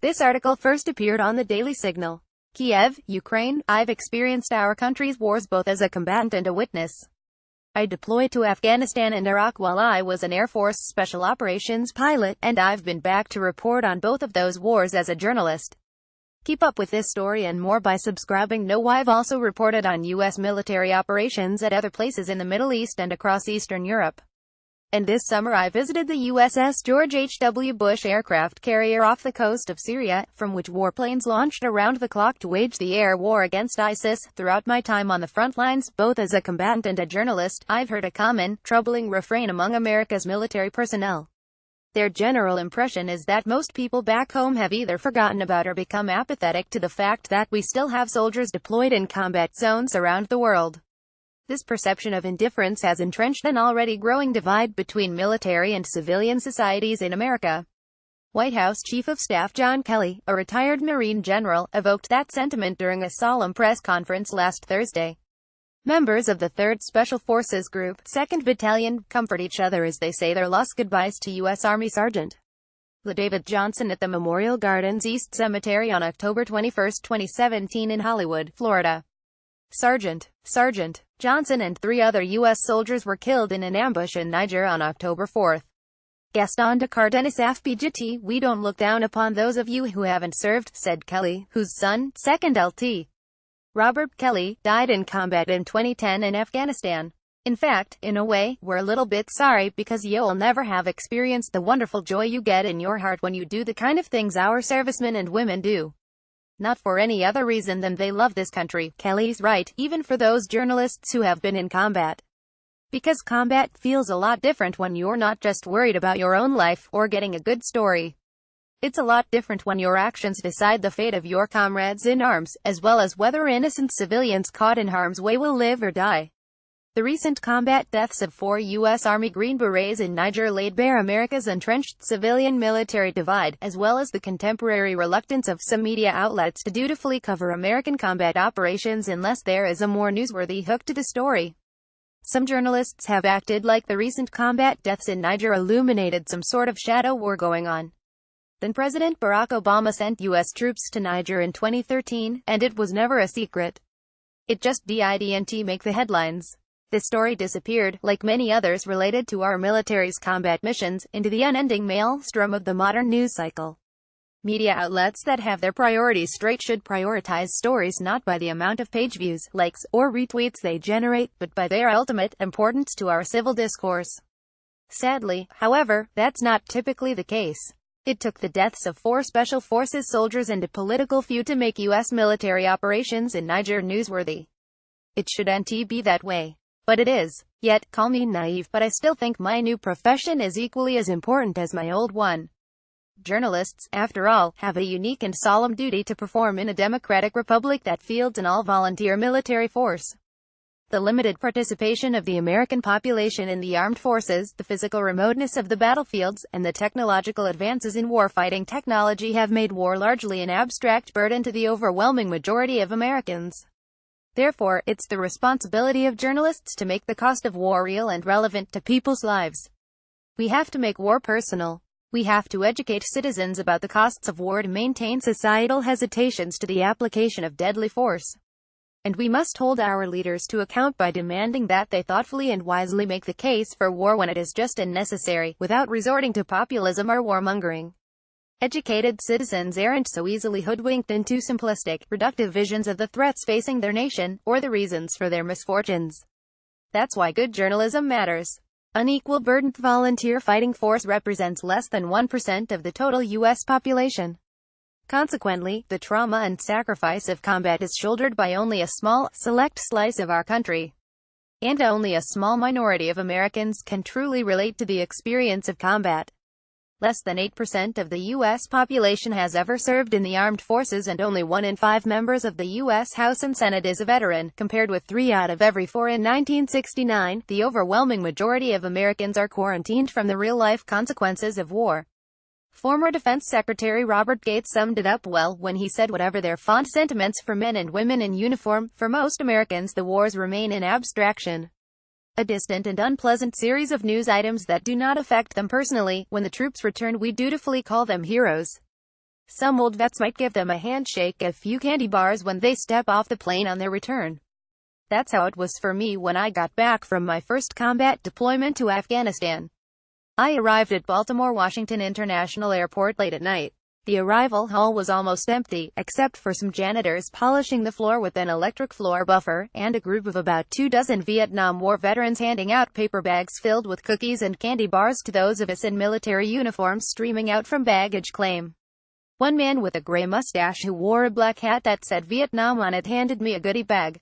This article first appeared on the Daily Signal. Kiev, Ukraine. I've experienced our country's wars both as a combatant and a witness. I deployed to Afghanistan and Iraq while I was an Air Force Special Operations pilot, and I've been back to report on both of those wars as a journalist. Keep up with this story and more by subscribing. No, I've also reported on U.S. military operations at other places in the Middle East and across Eastern Europe. And this summer I visited the USS George H.W. Bush aircraft carrier off the coast of Syria, from which warplanes launched around the clock to wage the air war against ISIS. Throughout my time on the front lines, both as a combatant and a journalist, I've heard a common, troubling refrain among America's military personnel. Their general impression is that most people back home have either forgotten about or become apathetic to the fact that we still have soldiers deployed in combat zones around the world. This perception of indifference has entrenched an already growing divide between military and civilian societies in America. White House Chief of Staff John Kelly, a retired Marine general, evoked that sentiment during a solemn press conference last Thursday. Members of the 3rd Special Forces Group, 2nd Battalion, comfort each other as they say their last goodbyes to U.S. Army Sergeant David Johnson at the Memorial Gardens East Cemetery on October 21, 2017 in Hollywood, Florida. Sergeant Johnson and 3 other U.S. soldiers were killed in an ambush in Niger on October 4. Gaston de Cardenas FPGT, we don't look down upon those of you who haven't served, said Kelly, whose son, 2nd LT. Robert Kelly, died in combat in 2010 in Afghanistan. In fact, in a way, we're a little bit sorry because you'll never have experienced the wonderful joy you get in your heart when you do the kind of things our servicemen and women do. Not for any other reason than they love this country. Kelly's right, even for those journalists who have been in combat. Because combat feels a lot different when you're not just worried about your own life, or getting a good story. It's a lot different when your actions decide the fate of your comrades in arms, as well as whether innocent civilians caught in harm's way will live or die. The recent combat deaths of 4 U.S. Army Green Berets in Niger laid bare America's entrenched civilian-military divide, as well as the contemporary reluctance of some media outlets to dutifully cover American combat operations unless there is a more newsworthy hook to the story. Some journalists have acted like the recent combat deaths in Niger illuminated some sort of shadow war going on. Then President Barack Obama sent U.S. troops to Niger in 2013, and it was never a secret. It just didn't make the headlines. This story disappeared, like many others related to our military's combat missions, into the unending maelstrom of the modern news cycle. Media outlets that have their priorities straight should prioritize stories not by the amount of page views, likes, or retweets they generate, but by their ultimate importance to our civil discourse. Sadly, however, that's not typically the case. It took the deaths of 4 Special Forces soldiers and a political feud to make U.S. military operations in Niger newsworthy. It shouldn't be that way. But it is. Yet, call me naive, but I still think my new profession is equally as important as my old one. Journalists, after all, have a unique and solemn duty to perform in a democratic republic that fields an all-volunteer military force. The limited participation of the American population in the armed forces, the physical remoteness of the battlefields, and the technological advances in warfighting technology have made war largely an abstract burden to the overwhelming majority of Americans. Therefore, it's the responsibility of journalists to make the cost of war real and relevant to people's lives. We have to make war personal. We have to educate citizens about the costs of war to maintain societal hesitations to the application of deadly force. And we must hold our leaders to account by demanding that they thoughtfully and wisely make the case for war when it is just and necessary, without resorting to populism or warmongering. Educated citizens aren't so easily hoodwinked into simplistic, reductive visions of the threats facing their nation, or the reasons for their misfortunes. That's why good journalism matters. Unequal burdened volunteer fighting force represents less than 1% of the total U.S. population. Consequently, the trauma and sacrifice of combat is shouldered by only a small, select slice of our country. And only a small minority of Americans can truly relate to the experience of combat. Less than 8% of the U.S. population has ever served in the armed forces, and only 1 in 5 members of the U.S. House and Senate is a veteran, compared with 3 out of every 4 in 1969. The overwhelming majority of Americans are quarantined from the real-life consequences of war. Former Defense Secretary Robert Gates summed it up well when he said, whatever their fond sentiments for men and women in uniform, for most Americans the wars remain an abstraction. A distant and unpleasant series of news items that do not affect them personally. When the troops return, we dutifully call them heroes. Some old vets might give them a handshake, a few candy bars when they step off the plane on their return. That's how it was for me when I got back from my first combat deployment to Afghanistan. I arrived at Baltimore Washington International Airport late at night. The arrival hall was almost empty, except for some janitors polishing the floor with an electric floor buffer, and a group of about 24 Vietnam War veterans handing out paper bags filled with cookies and candy bars to those of us in military uniforms streaming out from baggage claim. One man with a gray mustache who wore a black hat that said Vietnam on it handed me a goodie bag.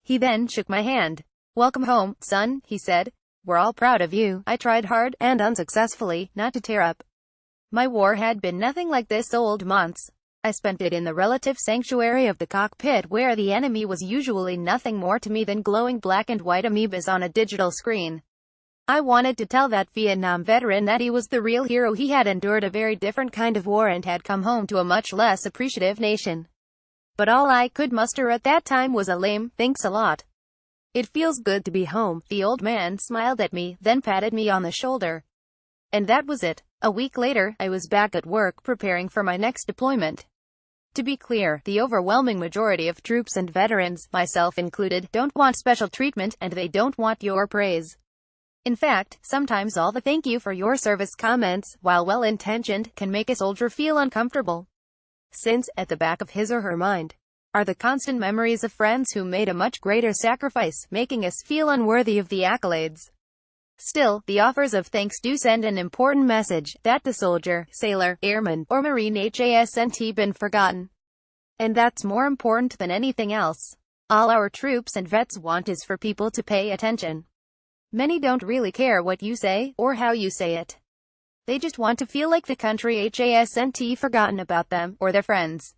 He then shook my hand. "Welcome home, son," he said. "We're all proud of you." I tried hard, and unsuccessfully, not to tear up. My war had been nothing like this old months. I spent it in the relative sanctuary of the cockpit, where the enemy was usually nothing more to me than glowing black and white amoebas on a digital screen. I wanted to tell that Vietnam veteran that he was the real hero. He had endured a very different kind of war and had come home to a much less appreciative nation. But all I could muster at that time was a lame, "Thanks a lot. It feels good to be home." The old man smiled at me, then patted me on the shoulder. And that was it. A week later, I was back at work preparing for my next deployment. To be clear, the overwhelming majority of troops and veterans, myself included, don't want special treatment, and they don't want your praise. In fact, sometimes all the "thank you for your service" comments, while well-intentioned, can make a soldier feel uncomfortable. Since, at the back of his or her mind, are the constant memories of friends who made a much greater sacrifice, making us feel unworthy of the accolades. Still, the offers of thanks do send an important message, that the soldier, sailor, airman, or Marine hasn't been forgotten. And that's more important than anything else. All our troops and vets want is for people to pay attention. Many don't really care what you say, or how you say it. They just want to feel like the country hasn't forgotten about them, or their friends.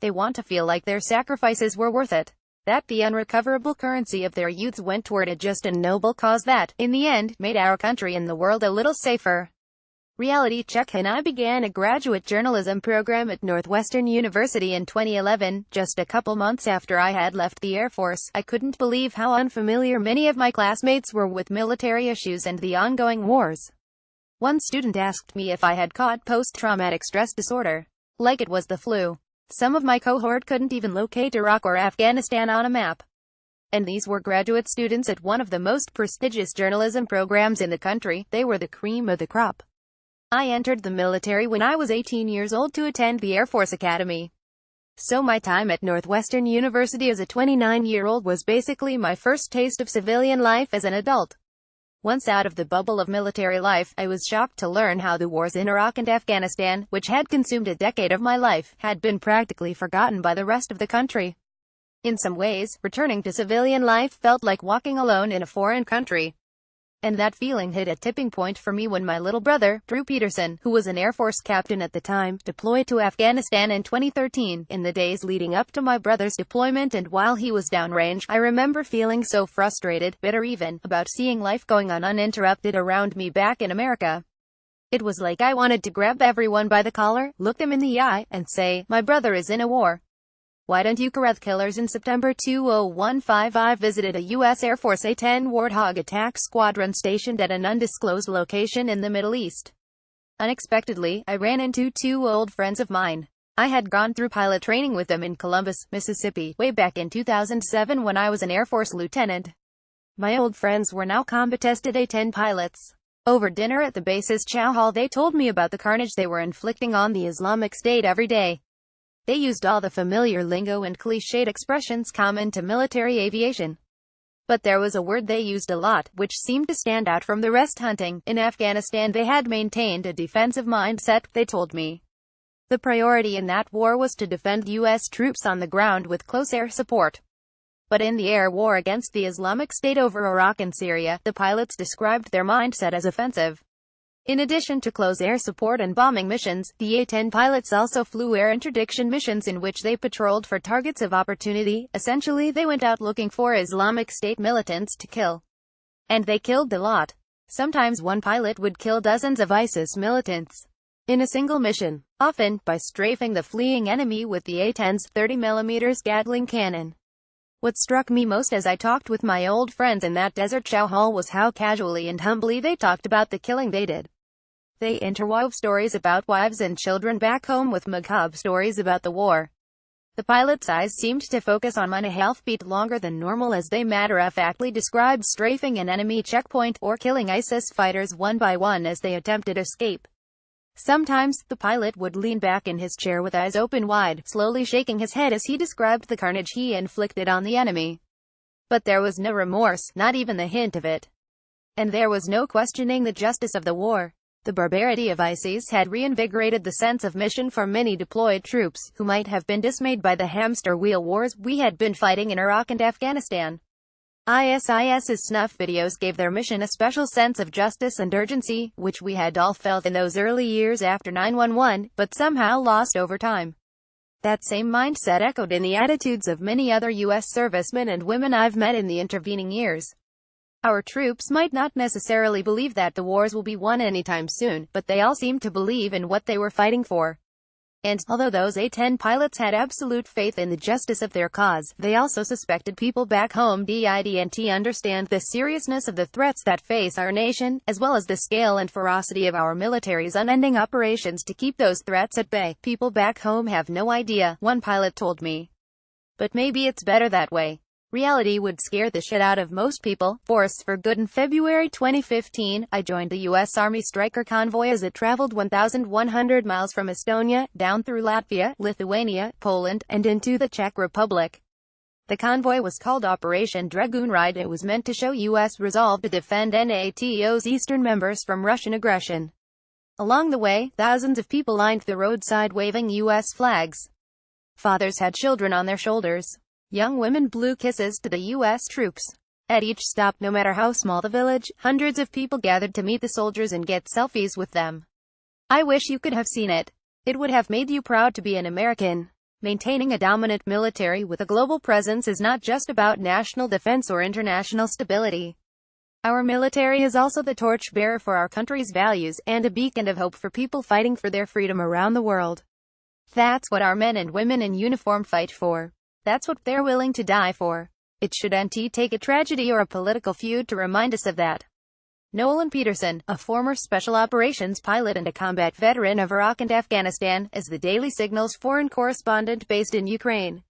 They want to feel like their sacrifices were worth it. That the unrecoverable currency of their youths went toward a just and noble cause that, in the end, made our country and the world a little safer. Reality check. And I began a graduate journalism program at Northwestern University in 2011, just a couple months after I had left the Air Force. I couldn't believe how unfamiliar many of my classmates were with military issues and the ongoing wars. One student asked me if I had caught post-traumatic stress disorder, like it was the flu. Some of my cohort couldn't even locate Iraq or Afghanistan on a map. And these were graduate students at one of the most prestigious journalism programs in the country. They were the cream of the crop. I entered the military when I was 18 years old to attend the Air Force Academy. So my time at Northwestern University as a 29-year-old was basically my first taste of civilian life as an adult. Once out of the bubble of military life, I was shocked to learn how the wars in Iraq and Afghanistan, which had consumed a decade of my life, had been practically forgotten by the rest of the country. In some ways, returning to civilian life felt like walking alone in a foreign country. And that feeling hit a tipping point for me when my little brother, Drew Peterson, who was an Air Force captain at the time, deployed to Afghanistan in 2013. In the days leading up to my brother's deployment and while he was downrange, I remember feeling so frustrated, bitter even, about seeing life going on uninterrupted around me back in America. It was like I wanted to grab everyone by the collar, look them in the eye, and say, "My brother is in a war. Why don't you correct killers?" In September 2015, I visited a U.S. Air Force A-10 Warthog attack squadron stationed at an undisclosed location in the Middle East. Unexpectedly, I ran into two old friends of mine. I had gone through pilot training with them in Columbus, Mississippi, way back in 2007 when I was an Air Force lieutenant. My old friends were now combat-tested A-10 pilots. Over dinner at the base's chow hall, they told me about the carnage they were inflicting on the Islamic State every day. They used all the familiar lingo and cliched expressions common to military aviation. But there was a word they used a lot, which seemed to stand out from the rest: hunting. In Afghanistan they had maintained a defensive mindset, they told me. The priority in that war was to defend U.S. troops on the ground with close air support. But in the air war against the Islamic State over Iraq and Syria, the pilots described their mindset as offensive. In addition to close air support and bombing missions, the A-10 pilots also flew air interdiction missions in which they patrolled for targets of opportunity. Essentially, they went out looking for Islamic State militants to kill. And they killed a lot. Sometimes one pilot would kill dozens of ISIS militants in a single mission, often by strafing the fleeing enemy with the A-10's 30mm Gatling cannon. What struck me most as I talked with my old friends in that desert chow hall was how casually and humbly they talked about the killing they did. They interwove stories about wives and children back home with macabre stories about the war. The pilot's eyes seemed to focus on 1.5 beat longer than normal as they matter-of-factly described strafing an enemy checkpoint, or killing ISIS fighters one by one as they attempted escape. Sometimes, the pilot would lean back in his chair with eyes open wide, slowly shaking his head as he described the carnage he inflicted on the enemy. But there was no remorse, not even the hint of it. And there was no questioning the justice of the war. The barbarity of ISIS had reinvigorated the sense of mission for many deployed troops, who might have been dismayed by the hamster wheel wars we had been fighting in Iraq and Afghanistan. ISIS's snuff videos gave their mission a special sense of justice and urgency, which we had all felt in those early years after 9/11, but somehow lost over time. That same mindset echoed in the attitudes of many other U.S. servicemen and women I've met in the intervening years. Our troops might not necessarily believe that the wars will be won anytime soon, but they all seemed to believe in what they were fighting for. And, although those A-10 pilots had absolute faith in the justice of their cause, they also suspected people back home didn't understand the seriousness of the threats that face our nation, as well as the scale and ferocity of our military's unending operations to keep those threats at bay. People back home have no idea, one pilot told me. But maybe it's better that way. Reality would scare the shit out of most people. Force for good. In February 2015, I joined the U.S. Army Stryker convoy as it traveled 1,100 miles from Estonia, down through Latvia, Lithuania, Poland, and into the Czech Republic. The convoy was called Operation Dragoon Ride. It was meant to show U.S. resolve to defend NATO's eastern members from Russian aggression. Along the way, thousands of people lined the roadside waving U.S. flags. Fathers had children on their shoulders. Young women blew kisses to the U.S. troops. At each stop, no matter how small the village, hundreds of people gathered to meet the soldiers and get selfies with them. I wish you could have seen it. It would have made you proud to be an American. Maintaining a dominant military with a global presence is not just about national defense or international stability. Our military is also the torchbearer for our country's values, and a beacon of hope for people fighting for their freedom around the world. That's what our men and women in uniform fight for. That's what they're willing to die for. It shouldn't take a tragedy or a political feud to remind us of that. Nolan Peterson, a former Special Operations pilot and a combat veteran of Iraq and Afghanistan, is the Daily Signal's foreign correspondent based in Ukraine.